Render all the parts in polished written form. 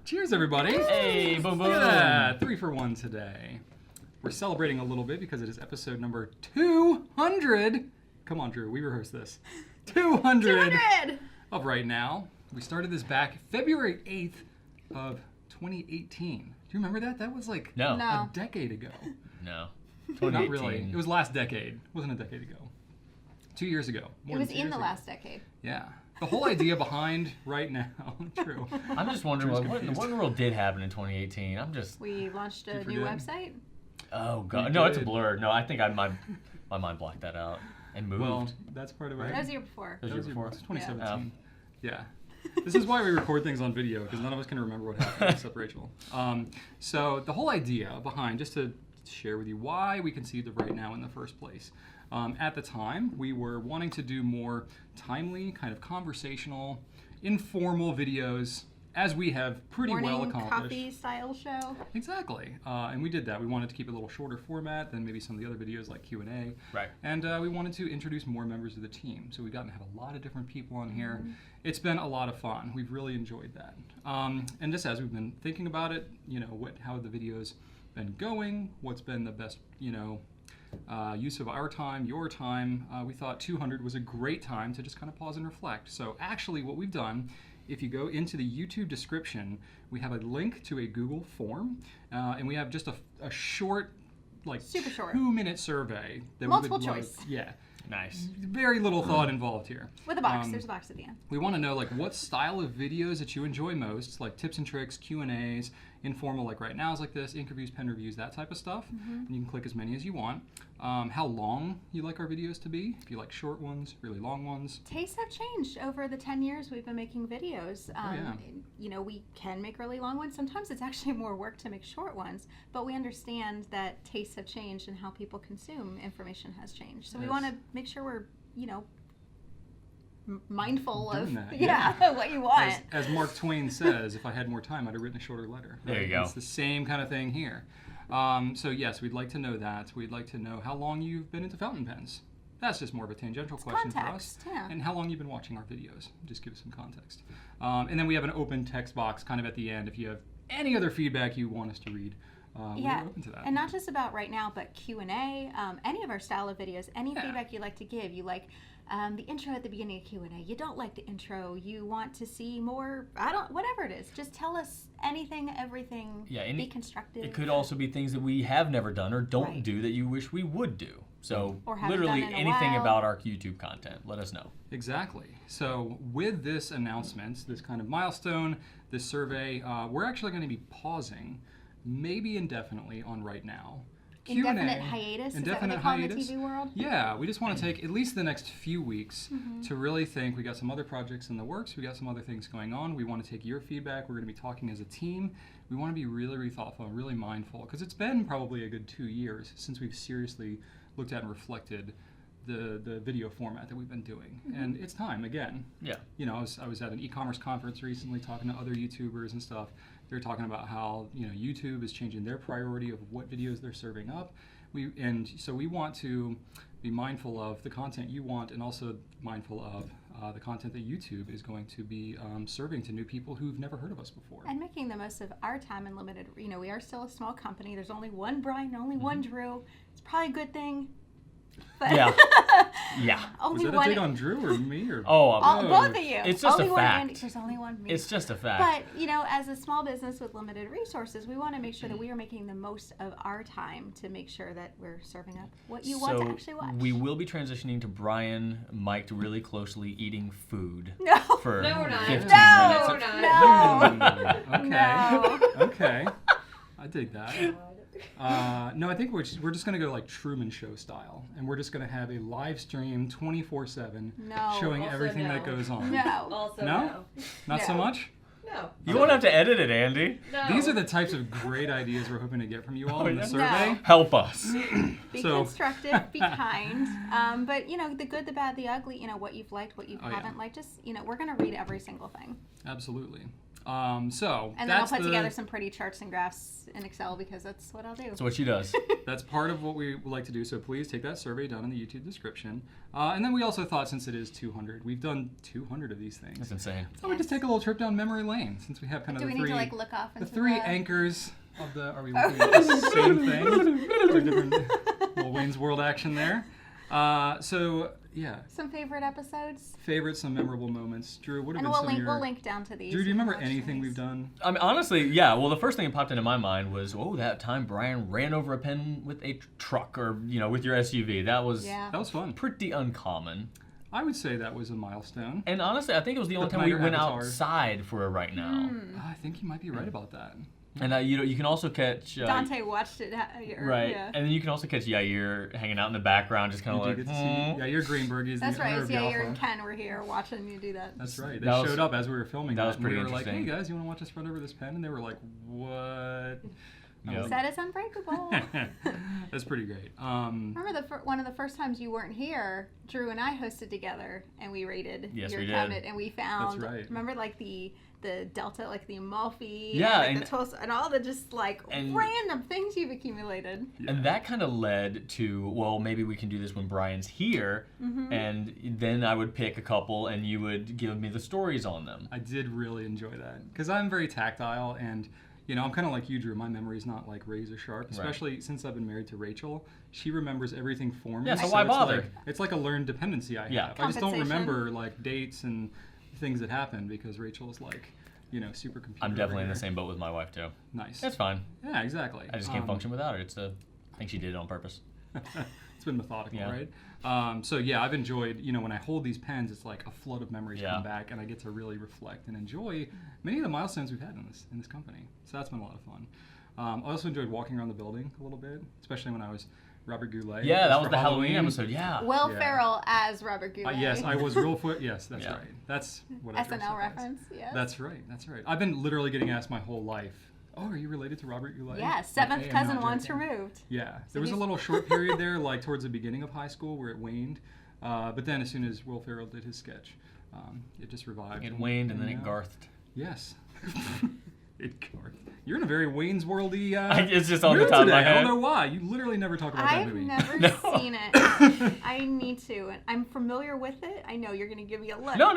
Cheers, everybody. Hey, boom, boom. Look at that. 3 for 1 today. We're celebrating a little bit because it is episode number 200. Come on, Drew. We rehearsed this. 200 of Right Now. We started this back February 8th of 2018. Do you remember that? That was like a decade ago. No. Not really. It was last decade. It wasn't a decade ago. 2 years ago. It was in the last decade. Yeah. The whole idea behind Right Now. True. I'm just wondering what in the world did happen in 2018. We launched a new website. Oh god, no, it's a blur. No, I think my mind blocked that out and moved. Well, that's part of it. That was the year before. That was the year before. It's 2017. Yeah. This is why we record things on video, because none of us can remember what happened except Rachel. So the whole idea behind, just to share with you why we conceived of Right Now in the first place. At the time, we were wanting to do more timely, kind of conversational, informal videos, as we have pretty well accomplished. Coffee style show. Exactly, and we did that. We wanted to keep it a little shorter format than maybe some of the other videos like Q&A. Right. And we wanted to introduce more members of the team. So we've gotten to have a lot of different people on here. It's been a lot of fun. We've really enjoyed that. And just as we've been thinking about it, how the videos been going, what's been the best, use of our time, your time, we thought 200 was a great time to just kind of pause and reflect. So actually what we've done, if you go into the YouTube description, we have a link to a Google form, and we have just a short, super short, 2-minute survey. That multiple choice. Yeah. Nice. Very little thought involved here. With a box. There's a box at the end. We want to know what style of videos that you enjoy most, like tips and tricks, Q&As, informal like Right Now's like this, interviews, pen reviews, that type of stuff. And you can click as many as you want. How long you like our videos to be, if you like short ones, really long ones. Tastes have changed over the 10 years we've been making videos. We can make really long ones. Sometimes it's actually more work to make short ones, but we understand that tastes have changed and how people consume information has changed. So we want to make sure we're, mindful of what you want. As Mark Twain says, if I had more time, I'd have written a shorter letter. Right? There you go. It's the same kind of thing here. So yes, we'd like to know that. We'd like to know how long you've been into fountain pens. That's just more of a tangential question context, for us. Yeah. And how long you've been watching our videos. Just give us some context. And then we have an open text box kind of at the end if you have any other feedback you want us to read. We're open to that. And not just about Right Now, but Q&A, any of our style of videos, any feedback you like to give. You like the intro at the beginning of Q&A. You don't like the intro. You want to see more, whatever it is. Just tell us anything, everything. Yeah, be constructive. It could also be things that we have never done or don't do that you wish we would do. So literally anything about our YouTube content, let us know. Exactly. So with this announcement, this kind of milestone, this survey, we're actually going to be pausing, maybe indefinitely, on Right Now. Indefinite hiatus? Is that what they call in the TV world? Yeah, we just want to take at least the next few weeks to really think. We got some other projects in the works. We got some other things going on. We want to take your feedback. We're going to be talking as a team. We want to be really, really thoughtful and really mindful, because it's been probably a good 2 years since we've seriously looked at and reflected the video format that we've been doing. And it's time again. Yeah. I was at an e-commerce conference recently talking to other YouTubers and stuff. They're talking about how YouTube is changing their priority of what videos they're serving up. So we want to be mindful of the content you want, and also mindful of the content that YouTube is going to be serving to new people who've never heard of us before. And making the most of our time and limited. We are still a small company. There's only one Brian, only one Drew. It's probably a good thing. But yeah. Was that a dig on Drew or me? Or both of you. It's just only a fact. Andy, there's only one me. It's just a fact. But, as a small business with limited resources, we want to make sure that we are making the most of our time to make sure that we're serving up what you want to actually watch. We will be transitioning to Brian mic'd really closely eating food for 15 minutes. No. Okay. I dig that. No, I think we're just going to go like Truman Show style, and we're just going to have a live stream 24/7 showing everything that goes on. No. Not so much? No. You won't have to edit it, Andy. No. These are the types of great ideas we're hoping to get from you all in the survey. No. Help us. Be constructive, be kind. But, the good, the bad, the ugly, what you've liked, what you haven't liked, just, we're going to read every single thing. Absolutely. So and then I'll put together some pretty charts and graphs in Excel because that's what I'll do. That's what she does. That's part of what we would like to do. So please take that survey down in the YouTube description. And then we also thought, since it is 200, we've done 200 of these things. That's insane. So we just take a little trip down memory lane, since we have kind of do the we three, need to like look off the into three the... anchors of the. Are we looking at the same thing? Or different little Wayne's World action there. So yeah. Some favorite episodes. Favorites, some memorable moments. Drew, what have and been some of your... we'll link down to these. Drew, do you remember anything we've done? I mean, honestly, yeah. Well, the first thing that popped into my mind was, that time Brian ran over a pen with a truck, or with your SUV. That was fun. Pretty uncommon. I would say that was a milestone. And honestly, I think it was the only time we went outside for a right now. I think you might be right about that. And you can also catch Dante watched it, right? Yeah. And then you can also catch Yair hanging out in the background, just kind of like. Yair Greenberg is. That's right. Yair and Ken were here watching you do that. That's right. They showed up as we were filming. That was pretty and we interesting. were like, "Hey guys, you want to watch us run over this pen?" And they were like, "What?" He said it's unbreakable. That's pretty great. Remember one of the first times you weren't here, Drew and I hosted together, and we rated your cabinet, and we found. That's right. Remember, like the Delta, like the Amalfi, and the Tulsa, and all the just like random things you've accumulated. Yeah. And that kind of led to, well, maybe we can do this when Brian's here, and then I would pick a couple, and you would give me the stories on them. I did really enjoy that because I'm very tactile, and I'm kind of like you, Drew. My memory's not like razor sharp, especially since I've been married to Rachel. She remembers everything for me. Yeah, so why bother? It's like a learned dependency I have. I just don't remember like dates and things that happen because Rachel's like, super computer. I'm definitely in the same boat with my wife too. Nice. That's fine. Yeah, exactly. I just can't function without her. I think she did it on purpose. It's been methodical, right? So yeah, I've enjoyed, when I hold these pens, it's like a flood of memories come back, and I get to really reflect and enjoy many of the milestones we've had in this company. So that's been a lot of fun. I also enjoyed walking around the building a little bit, especially when I was Robert Goulet. Yeah, that was the Halloween episode. Yeah. Will Ferrell as Robert Goulet. Yes, I was real. Yes, that's right. That's what I SNL reference. Yes. That's right. That's right. I've been literally getting asked my whole life. Oh, are you related to Robert Goulet? Yeah, seventh cousin once removed. Yeah, there was a little short period there, like towards the beginning of high school, where it waned. But then, as soon as Will Ferrell did his sketch, it just revived. It waned and then it garthed. Yes. It garthed. You're in a very Wayne's Worldy. It's just on the top of my head. I don't know why. You literally never talk about that movie. I've never seen it. I need to. I'm familiar with it. I know you're going to give me a look. No.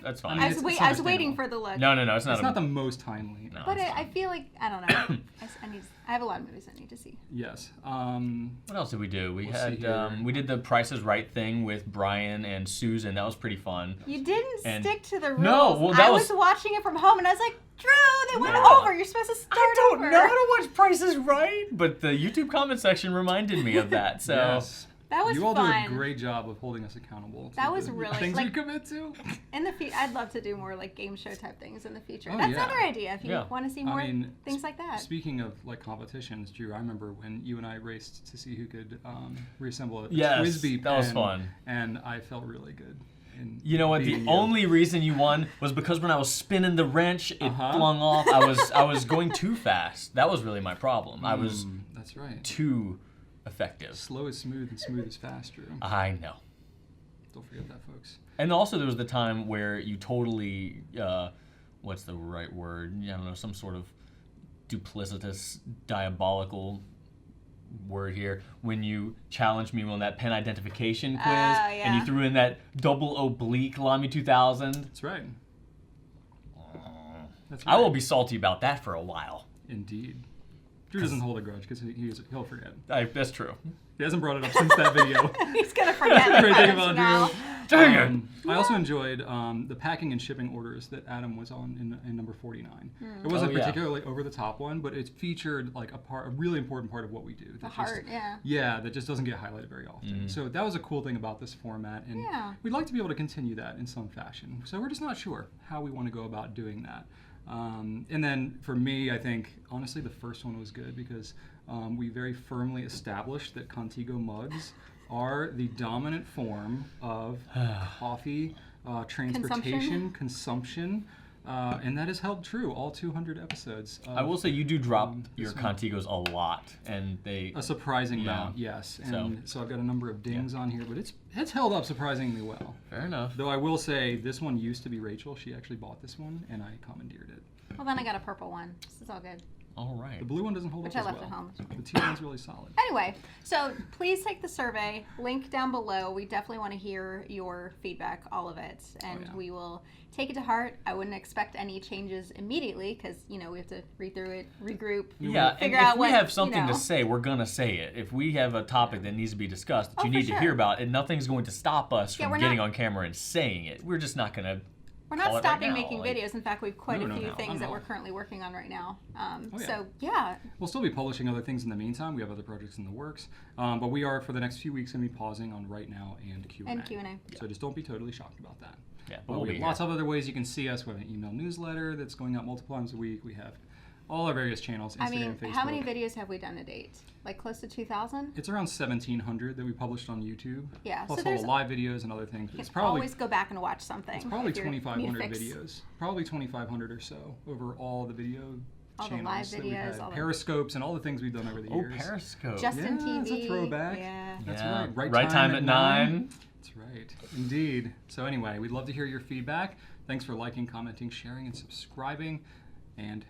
That's fine. I was waiting for the look. No. It's not. It's not the most timely. No, but I feel like I don't know. I have a lot of movies I need to see. Yes. What else did we do? We we did the Price is Right thing with Brian and Susan. That was pretty fun. You didn't stick to the rules. No, well, I was watching it from home and I was like, Drew, they went over. You're supposed to start over. I don't know how to watch Price is Right, but the YouTube comment section reminded me of that. So yes. That was fun. You all fun. do a great job of holding us accountable. That was really things we commit to. In the future, I'd love to do more like game show type things in the future. That's another idea if you want to see more things like that. Speaking of like competitions, Drew, I remember when you and I raced to see who could reassemble a Twisby pen. That was fun, and I felt really good. You know what? The only reason you won was because when I was spinning the wrench, it flung off. I was going too fast. That was really my problem. I was too effective. Slow is smooth and smooth is fast, Drew. I know. Don't forget that, folks. And also there was the time where you totally, what's the right word? I don't know, some sort of duplicitous, diabolical word here, when you challenged me on that pen identification quiz, and you threw in that double oblique Lamy 2000. That's right. I will be salty about that for a while. Indeed. Drew doesn't hold a grudge because he'll forget. That's true. He hasn't brought it up since that video. He's going to forget That's the great thing about now. Drew. Dang it. I also enjoyed the packing and shipping orders that Adam was on in number 49. It wasn't a particularly over-the-top one, but it featured like a really important part of what we do. The heart, Yeah, that just doesn't get highlighted very often. So that was a cool thing about this format, and we'd like to be able to continue that in some fashion. So we're just not sure how we want to go about doing that. And then for me, I think, honestly, the first one was good because we very firmly established that Contigo mugs are the dominant form of coffee transportation, consumption. And that has held true all 200 episodes. I will say you do drop your this one. Contigos a lot, and they A surprising Yeah. amount, yes. And so I've got a number of dings on here, but it's held up surprisingly well. fair enough. Though I will say this one used to be Rachel. She actually bought this one, and I commandeered it. Well, then I got a purple one. This is all good. All right. The blue one doesn't hold Which up I as left well. at home. The teal one's really solid. Anyway, so please take the survey. Link down below. We definitely want to hear your feedback, all of it, and yeah. we will take it to heart. I wouldn't expect any changes immediately because we have to read through it, regroup, Yeah, and figure if out we what have something you know. to say, we're gonna say it. If we have a topic that needs to be discussed that Oh, you for need to sure. hear about, and nothing's going to stop us Yeah, from we're getting not- on camera and saying it. We're just not gonna. We're call not it right stopping now, making like- videos. In fact, we have quite No, a few no, things that no. we're currently working on right now. yeah. So yeah, We'll still be publishing other things in the meantime. We have other projects in the works. But we are, for the next few weeks, going to be pausing on Right Now and Q&A. and Q&A. So just don't be totally shocked about that. Yeah, But but we'll we be have here. lots of other ways you can see us. We have an email newsletter that's going out multiple times a week. We have all our various channels, Instagram, I mean, Facebook. how many videos have we done to date? Like close to 2,000? It's around 1,700 that we published on YouTube. Yeah, Plus so all there's the live videos and other things. You can It's probably always go back and watch something. It's probably if you need 2,500 to fix. videos. Probably 2,500 or so over all the video All the channels live that we've videos, had. all the- Periscopes and all the things we've done over the Oh, years. Periscope. Justin Yeah, it's a TV. throwback. Yeah. That's Yeah. right. Right time at 9. That's right. Indeed. So anyway, we'd love to hear your feedback. Thanks for liking, commenting, sharing, and subscribing. And